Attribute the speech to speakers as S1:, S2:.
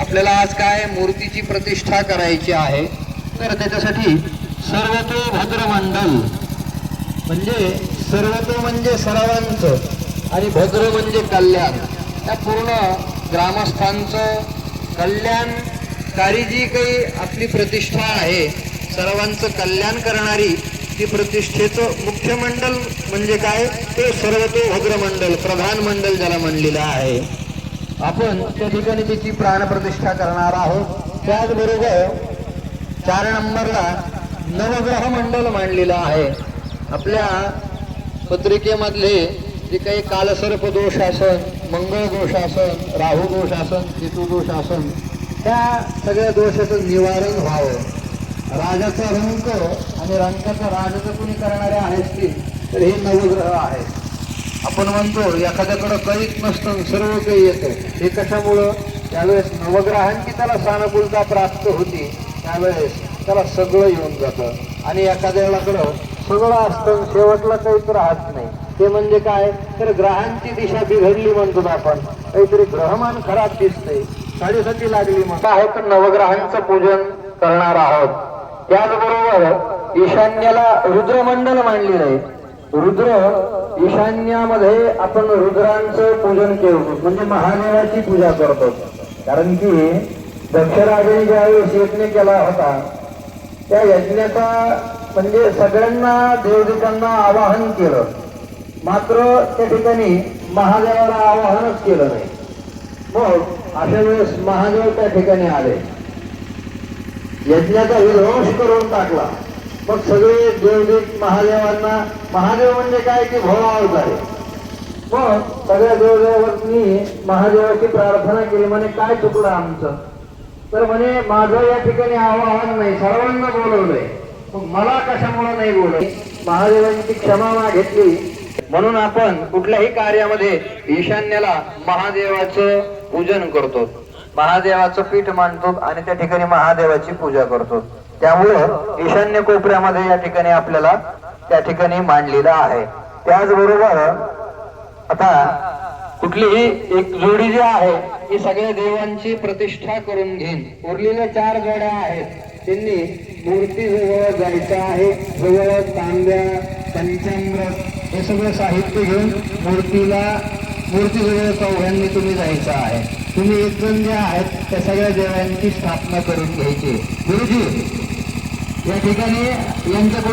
S1: आपल्याला आज काय मूर्तीची प्रतिष्ठा करायची आहे, तर त्याच्यासाठी सर्वतोभद्र मंडल म्हणजे सर्वतो म्हणजे सर्वांचं आणि भद्र म्हणजे कल्याण, त्या पूर्ण ग्रामस्थांचं कल्याणकारी जी काही आपली प्रतिष्ठा आहे, सर्वांचं कल्याण करणारी ती प्रतिष्ठेचं मुख्य मंडल म्हणजे काय, ते सर्वतोभद्र मंडल, प्रधान मंडल ज्याला म्हणलेलं आहे. आपण त्या ठिकाणी त्याची प्राणप्रतिष्ठा करणार आहोत. त्याचबरोबर 4 नंबरला नवग्रह मंडल मांडलेलं आहे. आपल्या पत्रिकेमधले जे काही कालसर्प दोष असन, मंगळ दोष असन, राहू दोष असन, केतू दोष असन, त्या सगळ्या दोषाचं निवारण व्हावं. राजाचा रंक आणि रंकाचा राजाचं कुणी करणारे आहेत तर हे नवग्रह आहेत. आपण म्हणतो एखाद्याकडं काहीच नसतं सर्व काही येतं, हे कशामुळं? त्यावेळेस नवग्रहांची त्याला सानुकूलता प्राप्त होती, त्यावेळेस त्याला सगळं येऊन जातं. आणि एखाद्याकडं सगळं असतं शेवटला काहीच राहत नाही. ते म्हणजे काय, तर ग्रहांची दिशा बिघडली म्हणतो आपण, काहीतरी ग्रहमान खराब दिसतंय, साडेसाती लागली म्हणतो आहे, तर नवग्रहांचं पूजन करणार आहोत. त्याचबरोबर ईशान्याला रुद्रमंडल मांडलेलं आहे. रुद्र ईशान्यामध्ये आपण रुद्रांचं पूजन केलं म्हणजे महादेवाची पूजा करतो. कारण की दक्षराजाने ज्यावेळेस यज्ञ केला होता, त्या यज्ञाचा म्हणजे सगळ्यांना देवदेवांना आवाहन केलं, मात्र त्या ठिकाणी महादेवाला आवाहनच केलं नाही. मग अशा वेळेस महादेव त्या ठिकाणी आले, यज्ञाचा विध्वंस करून टाकला. मग सगळे देवदेव महादेवांना, महादेव म्हणजे काय की भोळा अवतार. मग सगळ्या देवदेवांनी महादेवाची प्रार्थना केली, म्हणे काय चुकलं आमचं? तर म्हणे माझं या ठिकाणी आवाहन नाही, सर्वांना बोलवलंय, मग मला कशामुळे नाही बोलवलं? महादेवांची क्षमा मागितली. म्हणून आपण कुठल्याही कार्यामध्ये ईशान्याला महादेवाचं पूजन करतो, महादेवाचं पीठ मांडतो आणि त्या ठिकाणी महादेवाची पूजा करतो. त्यामुळं ईशान्य कोपऱ्यामध्ये या ठिकाणी आपल्याला त्या ठिकाणी मांडलेलं आहे. त्याचबरोबर आता कुठलीही एक जोडी जी आहे ती सगळ्या देवांची प्रतिष्ठा करून घेईन. उरलेल्या 4 जोड्या आहेत, त्यांनी मूर्ती जवळ जायचं आहे. जवळ तांब्या, पंचामृत हे सगळं साहित्य घेऊन मूर्तीजवळ चौघांनी तुम्ही जायचं आहे. तुम्ही 1 जण जे आहेत त्या सगळ्या देवांची स्थापना करून घ्यायची. गुरुजी या ठिकाणी यांच्याकडून